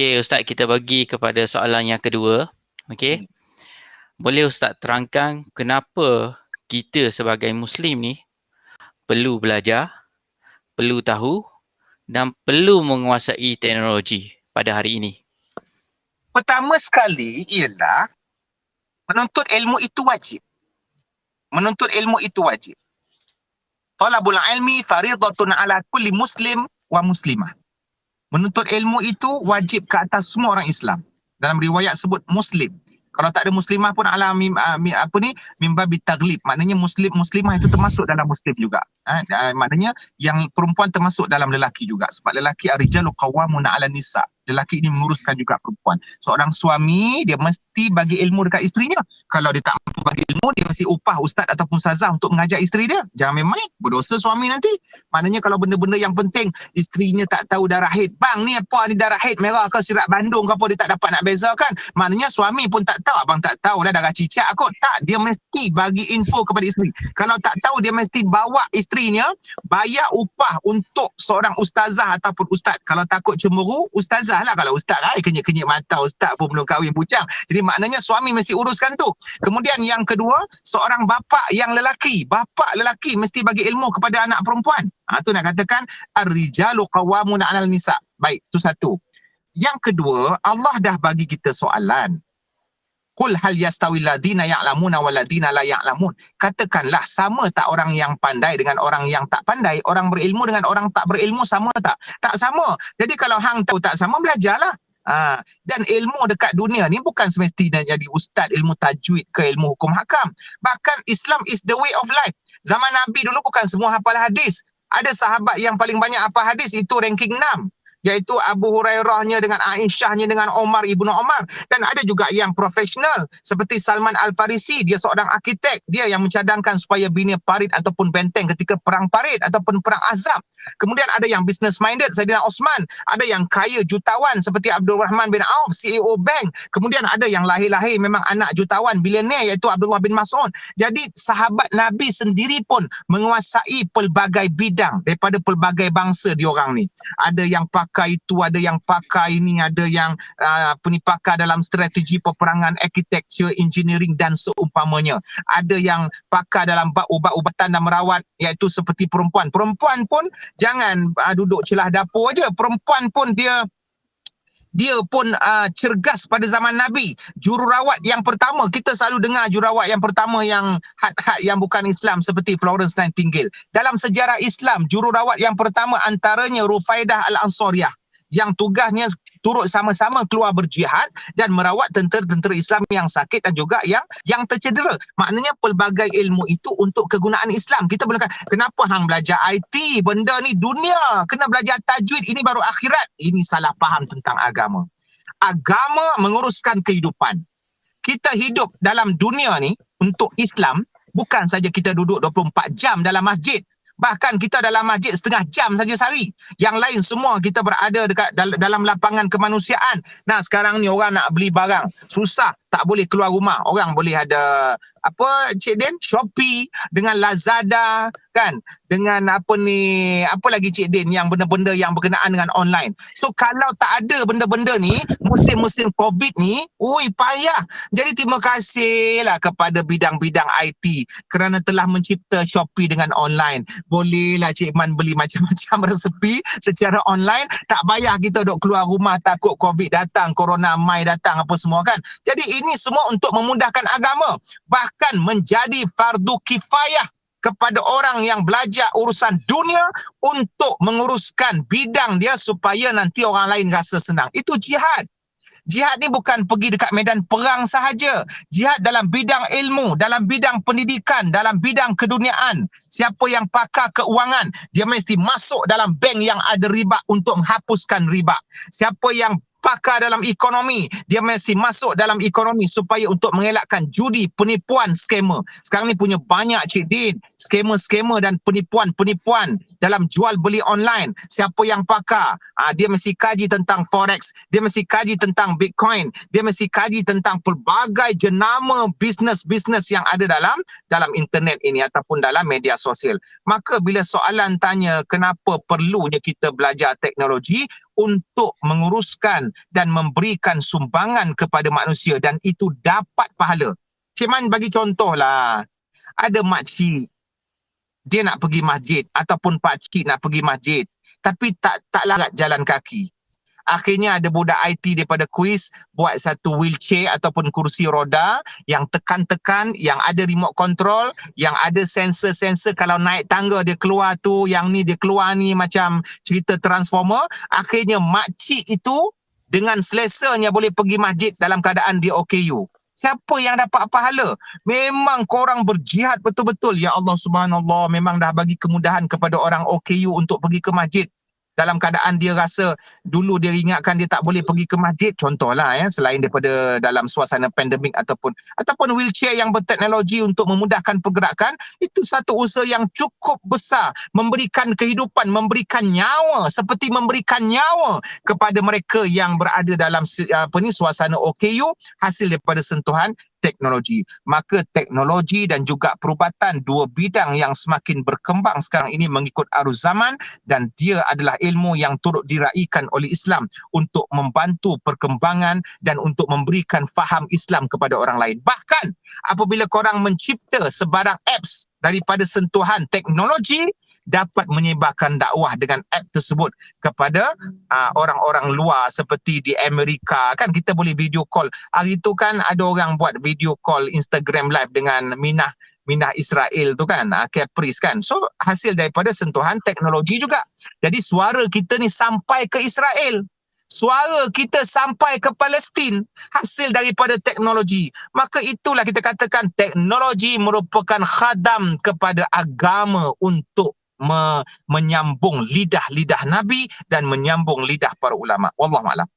Okey, Ustaz, kita bagi kepada soalan yang kedua. Okey. Boleh Ustaz terangkan kenapa kita sebagai Muslim ni perlu belajar, perlu tahu dan perlu menguasai teknologi pada hari ini? Pertama sekali ialah menuntut ilmu itu wajib. Menuntut ilmu itu wajib. Talabul ilmi faridatun ala kulli muslim wa muslimah. Menuntut ilmu itu wajib ke atas semua orang Islam. Dalam riwayat sebut muslim. Kalau tak ada muslimah pun ala mimbabi taglib. Maknanya muslimah itu termasuk dalam muslim juga. Maknanya yang perempuan termasuk dalam lelaki juga. Sebab lelaki ar-rijalu qawwamuna 'ala nisa. Lelaki ini menguruskan juga perempuan. Seorang suami dia mesti bagi ilmu dekat isterinya. Kalau dia tak mampu bagi ilmu, dia mesti upah ustaz ataupun ustazah untuk mengajar isteri dia. Jangan main-main, berdosa suami nanti. Maknanya kalau benda-benda yang penting isterinya tak tahu darah haid. Bang, ni apa ni darah haid merah ke sirat Bandung ke apa, dia tak dapat nak bezakan. Maknanya suami pun tak tahu. Abang tak tahu lah darah cicak kot. Tak, dia mesti bagi info kepada isteri. Kalau tak tahu, dia mesti bawa isterinya bayar upah untuk seorang ustazah ataupun ustaz. Kalau takut cemburu, ustazah lah. Kalau ustaz kenyik-kenyik mata, ustaz pun belum kahwin bujang. Jadi maknanya suami mesti uruskan tu. Kemudian yang kedua, seorang bapa yang lelaki. Bapa lelaki mesti bagi ilmu kepada anak perempuan. Tu nak katakan ar-rijalu qawwamuna 'alal nisa. Baik, tu satu. Yang kedua, Allah dah bagi kita soalan. Qul hal yastawi alladhina ya'lamuna wal ladina la ya'lamun. Katakanlah, sama tak orang yang pandai dengan orang yang tak pandai? Orang berilmu dengan orang tak berilmu sama tak? Tak sama. Jadi kalau hang tahu tak sama, belajarlah. Dan ilmu dekat dunia ni bukan semestinya jadi ustaz ilmu tajwid ke ilmu hukum hakam. Bahkan Islam is the way of life. Zaman Nabi dulu bukan semua hafal hadis. Ada sahabat yang paling banyak hafal hadis, itu ranking 6. Iaitu Abu Hurairahnya dengan Aisyahnya dengan Omar Ibnu Omar. Dan ada juga yang profesional seperti Salman Al-Farisi. Dia seorang arkitek. Dia yang mencadangkan supaya bina parit ataupun benteng ketika perang parit ataupun perang Ahzab. Kemudian ada yang business minded, Saidina Osman. Ada yang kaya jutawan seperti Abdul Rahman bin Auf, CEO bank. Kemudian ada yang lahir-lahir memang anak jutawan, bilioner, iaitu Abdullah bin Mas'ud. Jadi sahabat Nabi sendiri pun menguasai pelbagai bidang daripada pelbagai bangsa diorang ni. Ada yang pakai itu, ada yang pakai ini, ada yang pakar dalam strategi peperangan, architecture, engineering dan seumpamanya. Ada yang pakar dalam bab ubat-ubatan dan merawat, iaitu seperti perempuan. Perempuan pun jangan duduk celah dapur aja. Perempuan pun dia pun cergas pada zaman Nabi. Jururawat yang pertama, kita selalu dengar jururawat yang pertama yang had-had yang bukan Islam seperti Florence Nightingale. Dalam sejarah Islam, jururawat yang pertama antaranya Rufaidah Al-Ansariyah, yang tugasnya turut sama-sama keluar berjihad dan merawat tentera-tentera Islam yang sakit dan juga yang tercedera. Maknanya pelbagai ilmu itu untuk kegunaan Islam. Kita boleh kata, kenapa hang belajar IT? Benda ni dunia. Kena belajar tajwid, ini baru akhirat. Ini salah faham tentang agama. Agama menguruskan kehidupan. Kita hidup dalam dunia ni untuk Islam, bukan saja kita duduk 24 jam dalam masjid. Bahkan kita dalam masjid setengah jam saja sehari. Yang lain semua kita berada dekat dalam lapangan kemanusiaan. Nah, sekarang ni orang nak beli barang susah, tak boleh keluar rumah. Orang boleh ada Cik Den, Shopee dengan Lazada kan, dengan apa lagi Cik Den yang benda-benda yang berkenaan dengan online. So kalau tak ada benda-benda ni, musim-musim COVID ni, payah. Jadi terima kasihlah kepada bidang-bidang IT kerana telah mencipta Shopee dengan online. Bolehlah Cik Man beli macam-macam resepi secara online, tak payah kita duk keluar rumah takut COVID datang, corona mai datang apa semua kan. Jadi ini semua untuk memudahkan agama. Bahkan menjadi fardu kifayah kepada orang yang belajar urusan dunia untuk menguruskan bidang dia supaya nanti orang lain rasa senang. Itu jihad. Jihad ni bukan pergi dekat medan perang sahaja. Jihad dalam bidang ilmu, dalam bidang pendidikan, dalam bidang keduniaan. Siapa yang pakar keuangan, dia mesti masuk dalam bank yang ada riba untuk menghapuskan riba. Siapa yang pakar dalam ekonomi, dia mesti masuk dalam ekonomi supaya untuk mengelakkan judi, penipuan, skamer. Sekarang ni punya banyak Cik Din, skamer-skamer dan penipuan-penipuan dalam jual beli online. Siapa yang pakar, dia mesti kaji tentang forex, dia mesti kaji tentang bitcoin, dia mesti kaji tentang pelbagai jenama bisnes-bisnes yang ada dalam internet ini ataupun dalam media sosial. Maka bila soalan tanya kenapa perlunya kita belajar teknologi, untuk menguruskan dan memberikan sumbangan kepada manusia dan itu dapat pahala. Cik Man bagi contoh lah. Ada makcik, dia nak pergi masjid ataupun pakcik nak pergi masjid tapi tak larat jalan kaki. Akhirnya ada budak IT daripada kuis buat satu wheelchair ataupun kursi roda yang tekan-tekan, yang ada remote control, yang ada sensor-sensor kalau naik tangga dia keluar tu, yang ni dia keluar ni, macam cerita Transformer. Akhirnya makcik itu dengan selesanya boleh pergi masjid dalam keadaan dia OKU. Siapa yang dapat pahala? Memang korang berjihad betul-betul. Ya Allah subhanallah, memang dah bagi kemudahan kepada orang OKU untuk pergi ke masjid. Dalam keadaan dia rasa dulu dia ingatkan dia tak boleh pergi ke masjid, contohlah ya, selain daripada dalam suasana pandemik ataupun wheelchair yang berteknologi untuk memudahkan pergerakan, itu satu usaha yang cukup besar, memberikan kehidupan, memberikan nyawa, seperti memberikan nyawa kepada mereka yang berada dalam suasana OKU hasil daripada sentuhan teknologi. Maka teknologi dan juga perubatan, dua bidang yang semakin berkembang sekarang ini mengikut arus zaman, dan dia adalah ilmu yang turut diraikan oleh Islam untuk membantu perkembangan dan untuk memberikan faham Islam kepada orang lain. Bahkan apabila korang mencipta sebarang apps daripada sentuhan teknologi, dapat menyebarkan dakwah dengan app tersebut kepada orang-orang luar seperti di Amerika. Kan kita boleh video call. Hari tu kan ada orang buat video call Instagram live dengan Minah Israel tu kan, Caprice kan. So hasil daripada sentuhan teknologi juga. Jadi suara kita ni sampai ke Israel, suara kita sampai ke Palestin, hasil daripada teknologi. Maka itulah kita katakan teknologi merupakan khadam kepada agama untuk menyambung lidah-lidah Nabi dan menyambung lidah para ulama. Wallahualam.